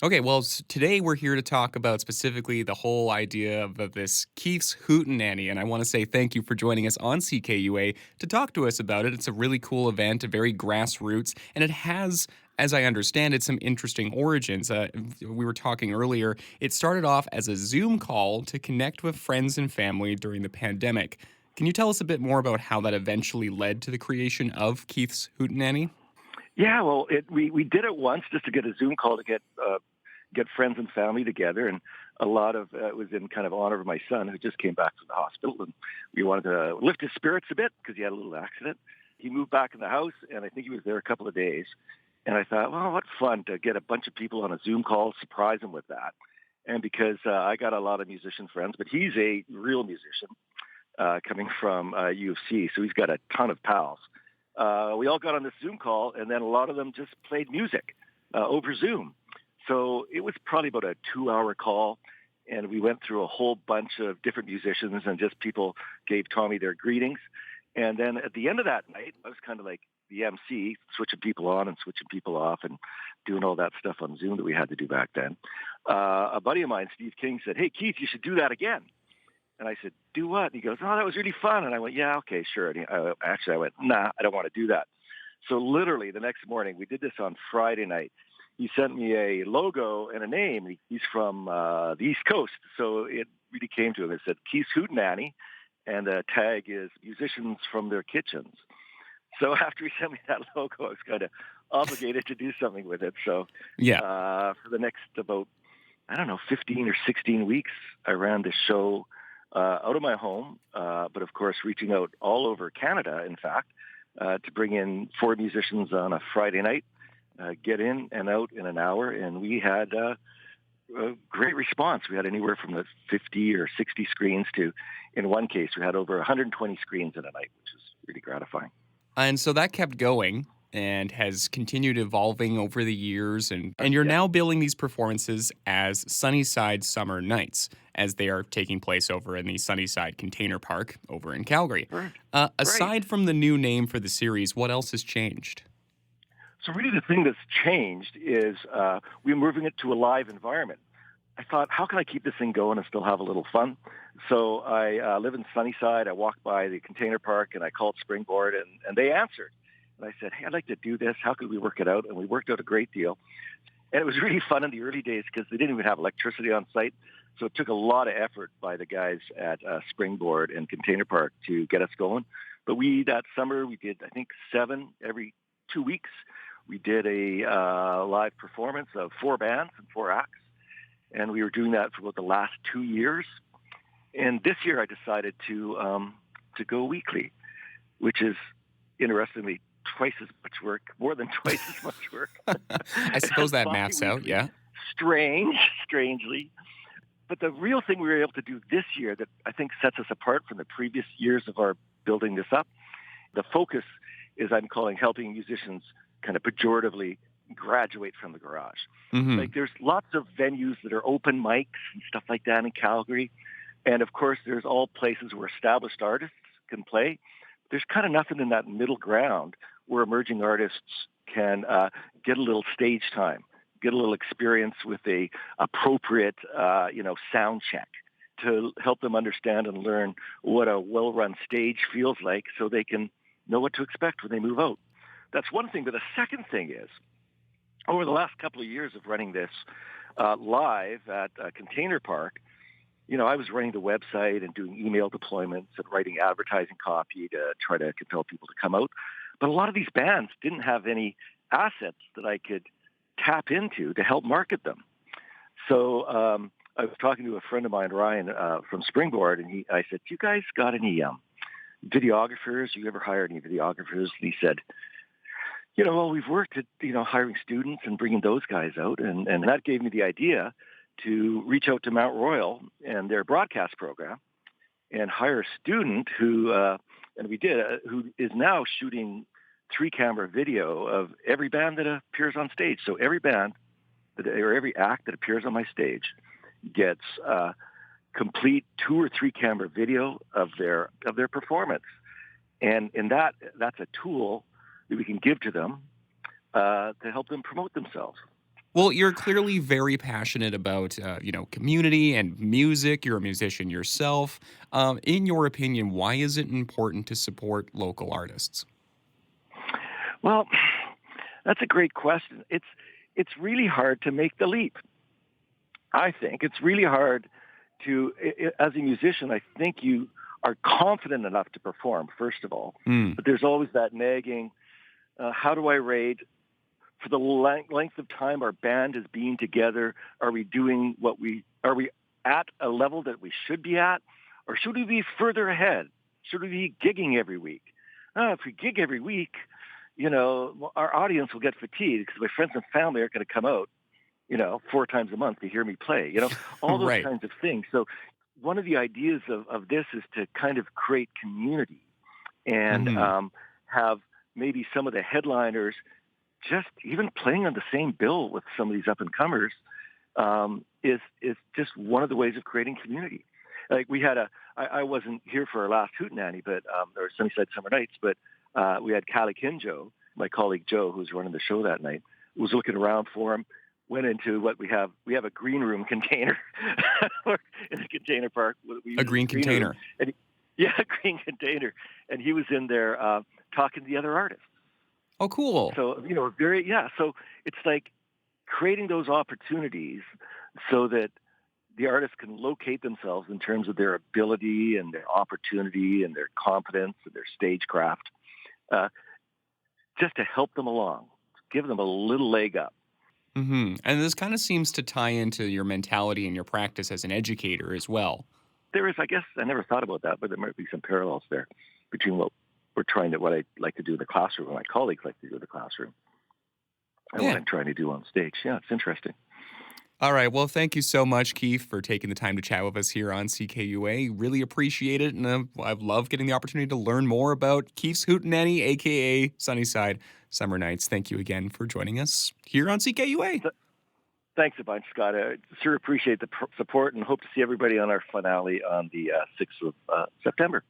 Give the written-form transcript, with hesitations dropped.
Okay, well, today we're here to talk about specifically the whole idea of this Keith's Hootenanny, and I want to say thank you for joining us on CKUA to talk to us about it. It's a really cool event, a very grassroots, and it has, as I understand it, some interesting origins. We were talking earlier, it started off as a Zoom call to connect with friends and family during the pandemic. Can you tell us a bit more about how that eventually led to the creation of Keith's Hootenanny? Yeah, well, we did it once just to get a Zoom call to get friends and family together, and a lot of it was in kind of honor of my son who just came back from the hospital, and we wanted to lift his spirits a bit because he had a little accident. He moved back in the house, and I think he was there a couple of days. And I thought, well, what fun to get a bunch of people on a Zoom call, surprise him with that. And because I got a lot of musician friends, but he's a real musician coming from U of C, so he's got a ton of pals. We all got on this Zoom call, and then a lot of them just played music over Zoom. So it was probably about a 2-hour call, and we went through a whole bunch of different musicians, and just people gave Tommy their greetings. And then at the end of that night, I was kind of like the MC, switching people on and switching people off and doing all that stuff on Zoom that we had to do back then. A buddy of mine, Steve King, said, "Hey, Keith, you should do that again." And I said, "Do what?" And he goes, "Oh, that was really fun." And I went, "Yeah, okay, sure." And I went, "Nah, I don't want to do that." So literally the next morning, we did this on Friday night. He sent me a logo and a name. He's from the East Coast, so it really came to him. It said Keith's Hootenanny, and the tag is musicians from their kitchens. So after he sent me that logo, I was kind of obligated to do something with it. So Yeah. for the next about, I don't know, 15 or 16 weeks, I ran this show out of my home, but of course reaching out all over Canada, in fact, to bring in 4 musicians on a Friday night, get in and out in an hour, and we had a great response. We had anywhere from the 50 or 60 screens to, in one case, we had over 120 screens in a night, which is really gratifying. And so that kept going and has continued evolving over the years. And you're Yeah. now billing these performances as Sunnyside Summer Nights, as they are taking place over in the Sunnyside Containr Park over in Calgary. Right. Right. Aside from the new name for the series, what else has changed? So really the thing that's changed is we're moving it to a live environment. I thought, how can I keep this thing going and still have a little fun? So I live in Sunnyside. I walked by the Containr Park, and I called Springboard, and they answered. And I said, "Hey, I'd like to do this. How could we work it out?" And we worked out a great deal. And it was really fun in the early days because they didn't even have electricity on site. So it took a lot of effort by the guys at Springboard and Containr Park to get us going. But that summer, we did, I think, 7 every 2 weeks. We did a live performance of 4 bands and 4 acts. And we were doing that for about the last 2 years. And this year I decided to go weekly, which is, interestingly, twice as much work, more than twice as much work. I suppose that maths out, Bi-weekly. yeah. Strangely. But the real thing we were able to do this year that I think sets us apart from the previous years of our building this up, the focus is, I'm calling, helping musicians kind of pejoratively graduate from the garage. Hmm. Like, there's lots of venues that are open mics and stuff like that in Calgary. And of course, there's all places where established artists can play. There's kind of nothing in that middle ground where emerging artists can get a little stage time, get a little experience with a appropriate, sound check to help them understand and learn what a well-run stage feels like so they can know what to expect when they move out. That's one thing. But the second thing is, over the last couple of years of running this live at Containr Park, I was running the website and doing email deployments and writing advertising copy to try to compel people to come out. But a lot of these bands didn't have any assets that I could tap into to help market them. So I was talking to a friend of mine, Ryan, from Springboard, and I said, "Do you guys got any videographers? You ever hired any videographers?" And he said, "Well, we've worked at, hiring students and bringing those guys out." And that gave me the idea to reach out to Mount Royal and their broadcast program and hire a student who, and we did, who is now shooting 3-camera video of every band that appears on stage. So every band or every act that appears on my stage gets complete 2 or 3-camera video of their performance. And in that's a tool that we can give to them to help them promote themselves. Well, you're clearly very passionate about, community and music. You're a musician yourself. In your opinion, why is it important to support local artists? Well, that's a great question. It's really hard to make the leap. I think it's really hard as a musician. I think you are confident enough to perform, first of all, Mm, but there's always that nagging. How do I rate for the length of time our band has been together? Are we doing are we at a level that we should be at, or should we be further ahead? Should we be gigging every week? If we gig every week, our audience will get fatigued because my friends and family aren't going to come out, 4 times a month to hear me play, all those right. kinds of things. So one of the ideas of this is to kind of create community and Hmm. have maybe some of the headliners just even playing on the same bill with some of these up and comers is just one of the ways of creating community. Like we had I wasn't here for our last Hootenanny, but or Sunnyside Summer Nights, but we had Callie Joe, my colleague Joe, who's running the show that night, was looking around for him. Went into what we have. We have a green room container in the container park. We A use as a green green room, container. and yeah, a green container, and he was in there talking to the other artists. Oh, cool. So very yeah. So it's like creating those opportunities so that the artists can locate themselves in terms of their ability and their opportunity and their competence and their stagecraft, uh, just to help them along, give them a little leg up. And this kind of seems to tie into your mentality and your practice as an educator as well. There is, I guess, I never thought about that, but there might be some parallels there between what I like to do in the classroom, what my colleagues like to do in the classroom, and what Yeah. I'm trying to do on stage. Yeah, it's interesting. All right. Well, thank you so much, Keith, for taking the time to chat with us here on CKUA. Really appreciate it. And I've loved getting the opportunity to learn more about Keith's Hootenanny, a.k.a. Sunnyside Summer Nights. Thank you again for joining us here on CKUA. So, thanks a bunch, Scott. I sure appreciate the support and hope to see everybody on our finale on the 6th of September.